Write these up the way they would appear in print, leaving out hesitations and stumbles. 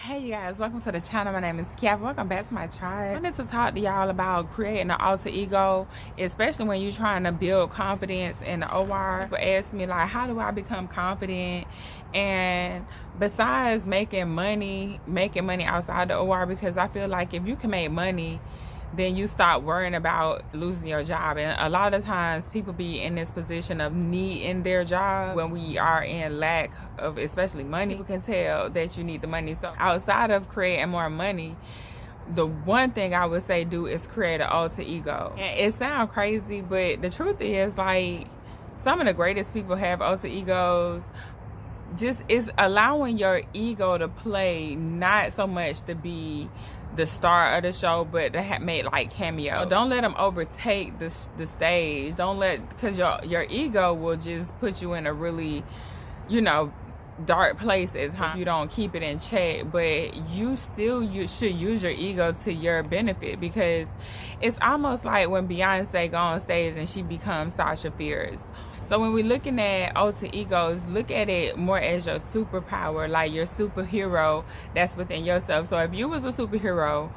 Hey you guys, welcome to the channel. My name is Canva. Welcome back to my tribe. I wanted to talk to y'all about creating an alter ego, especially when you're trying to build confidence in the OR. People ask me like, how do I become confident? And besides making money outside the OR, because I feel like if you can make money, then you stop worrying about losing your job. And a lot of times people be in this position of needing their job when we are in lack of especially money. People can tell that you need the money. So outside of creating more money, the one thing I would say do is create an alter ego. And it sounds crazy, but the truth is, like, some of the greatest people have alter egos. Just is allowing your ego to play, not so much to be the star of the show, but to make like cameo. Don't let them overtake the stage. Don't let, because your ego will just put you in a really, dark place at times if you don't keep it in check. But you should use your ego to your benefit, because it's almost like when Beyonce go on stage and she becomes Sasha Fierce. So when we're looking at alter egos, look at it more as your superpower, like your superhero that's within yourself. So if you was a superhero,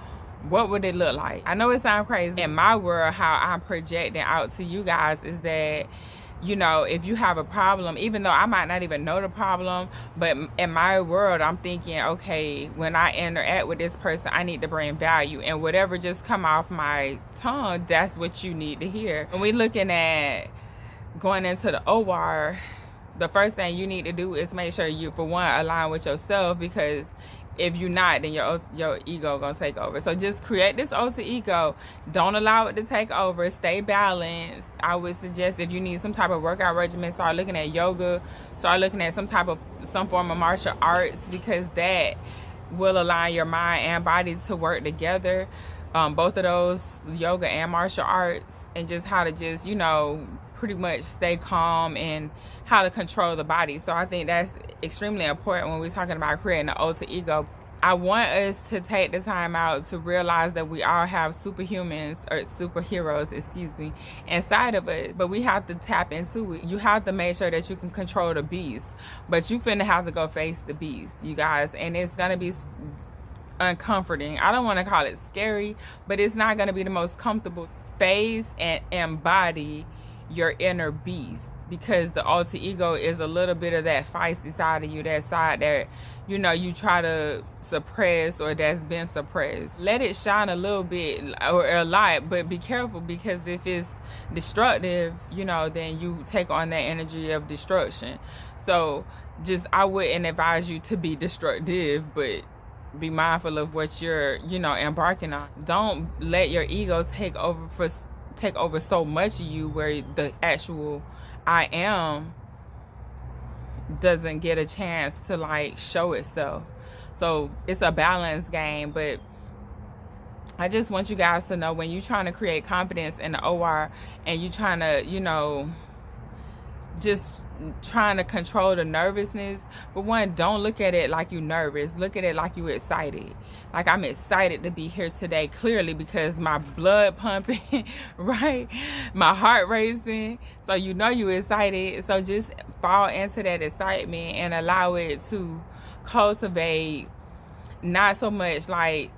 what would it look like? I know it sounds crazy. In my world, how I'm projecting out to you guys is that, if you have a problem, even though I might not even know the problem, but in my world, I'm thinking, okay, when I interact with this person, I need to bring value, and whatever just come off my tongue, that's what you need to hear. When we're looking at going into the OR, the first thing you need to do is make sure you, for one, align with yourself, because if you're not, then your ego gonna take over. So just create this alter ego. Don't allow it to take over. Stay balanced. I would suggest, if you need some type of workout regimen, start looking at yoga, start looking at some form of martial arts, because that will align your mind and body to work together. Both of those, yoga and martial arts, and just how to just, pretty much stay calm and how to control the body. So I think that's extremely important when we're talking about creating an alter ego. I want us to take the time out to realize that we all have superhumans, or superheroes, inside of us, but we have to tap into it. You have to make sure that you can control the beast, but you finna have to go face the beast, you guys, and it's gonna be uncomforting. I don't want to call it scary, but it's not gonna be the most comfortable. Face and embody your inner beast, because the alter ego is a little bit of that feisty side of you, that side that you try to suppress, or that's been suppressed. Let it shine a little bit, or a lot, but be careful, because if it's destructive, then you take on that energy of destruction. So just, I wouldn't advise you to be destructive, but be mindful of what you're embarking on. Don't let your ego take over so much of you, where the actual I am doesn't get a chance to like show itself. So it's a balance game, but I just want you guys to know, when you're trying to create confidence in the OR, and you're trying to just trying to control the nervousness, but one, don't look at it like you're nervous. Look at it like you're excited. Like, I'm excited to be here today, clearly, because my blood pumping, right? My heart racing. So you're excited. So just fall into that excitement and allow it to cultivate, not so much like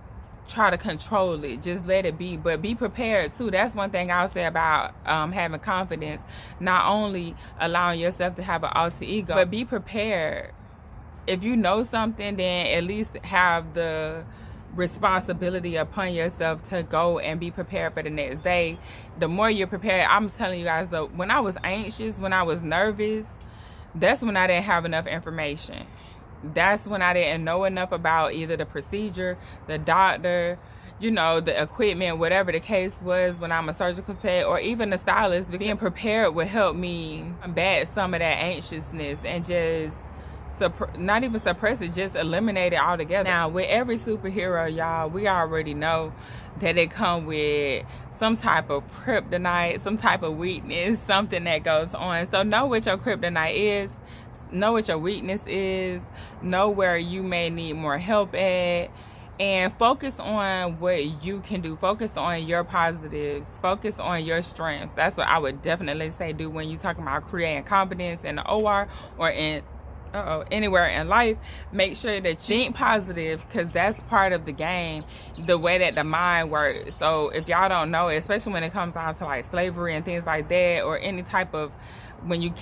try to control it. Just let it be, but be prepared too. That's one thing I'll say about having confidence. Not only allowing yourself to have an alter ego, but be prepared. If you know something, then at least have the responsibility upon yourself to go and be prepared for the next day. The more you're prepared, I'm telling you guys, though, when I was anxious, when I was nervous, that's when I didn't have enough information. That's when I didn't know enough about either the procedure, the doctor, the equipment, whatever the case was, when I'm a surgical tech, or even the stylist. Being prepared would help me combat some of that anxiousness and just not even suppress it, just eliminate it altogether. Now, with every superhero, y'all, we already know that they come with some type of kryptonite, some type of weakness, something that goes on. So know what your kryptonite is. Know what your weakness is. Know where you may need more help at, and focus on what you can do. Focus on your positives. Focus on your strengths. That's what I would definitely say do when you're talking about creating confidence in the OR, or in anywhere in life, make sure that you think positive, because that's part of the game, the way that the mind works. So if y'all don't know, especially when it comes down to like slavery and things like that, or any type of, when you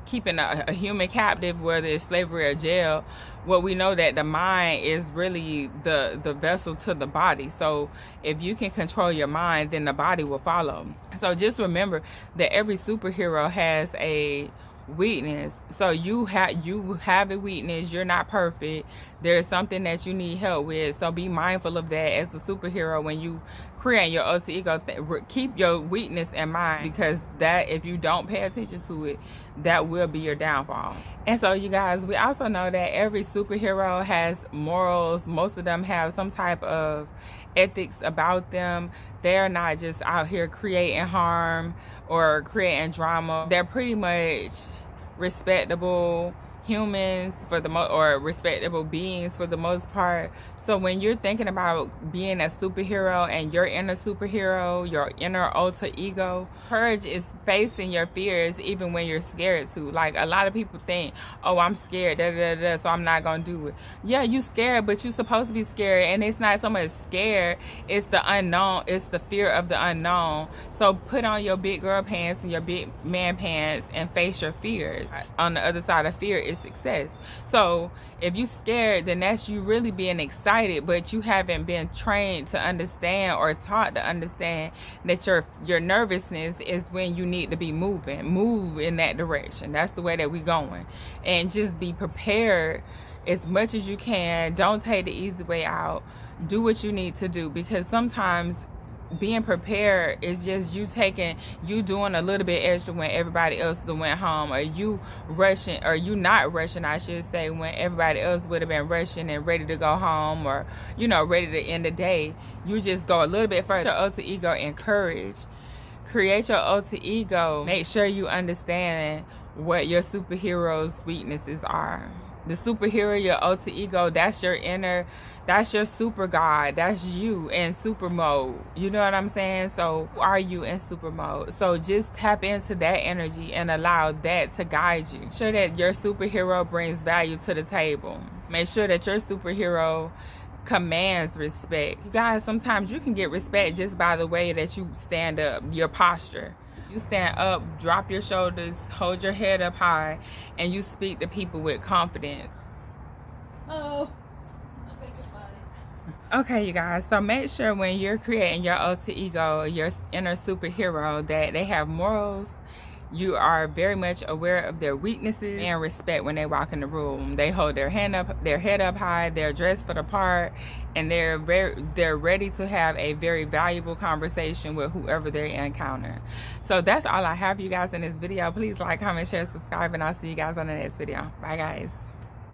keeping a human captive, whether it's slavery or jail, what we know that the mind is really the vessel to the body. So if you can control your mind, then the body will follow. So just remember that every superhero has a weakness. So you have a weakness. You're not perfect. There's something that you need help with. So be mindful of that as a superhero when you create your alter ego. Keep your weakness in mind, because that, if you don't pay attention to it, that will be your downfall. And so you guys, we also know that every superhero has morals. Most of them have some type of ethics about them. They're not just out here creating harm or creating drama. They're pretty much respectable humans for the most, or respectable beings for the most part. So when you're thinking about being a superhero and your inner superhero, your inner alter ego, courage is facing your fears even when you're scared to. Like, a lot of people think, oh, I'm scared, so I'm not gonna do it. Yeah, you scared, but you're supposed to be scared. And it's not so much scared, it's the unknown. It's the fear of the unknown. So put on your big girl pants and your big man pants and face your fears. On the other side of fear is success. So if you're scared, then that's you really being excited, but you haven't been trained to understand or taught to understand that your nervousness is when you need to be moving. Move in that direction. That's the way that we're going. And just be prepared as much as you can. Don't take the easy way out. Do what you need to do, because sometimes being prepared is just you doing a little bit extra when everybody else went home, or you rushing, or you not rushing, I should say, when everybody else would have been rushing and ready to go home, or ready to end the day. You just go a little bit further. Your alter ego and courage. Create your alter ego. Make sure you understand what your superhero's weaknesses are. The superhero, your alter ego, that's your super god. That's you in super mode. You know what I'm saying? So who are you in super mode? So just tap into that energy and allow that to guide you. Make sure that your superhero brings value to the table. Make sure that your superhero commands respect. You guys, sometimes you can get respect just by the way that you stand up, your posture. You stand up, drop your shoulders, hold your head up high, and you speak to people with confidence. Oh, okay, you guys, so make sure when you're creating your alter ego, your inner superhero, that they have morals. You are very much aware of their weaknesses, and respect when they walk in the room. They hold their head up high, they're dressed for the part, and they're ready to have a very valuable conversation with whoever they encounter. So that's all I have, you guys, in this video. Please like, comment, share, subscribe, and I'll see you guys on the next video. Bye, guys.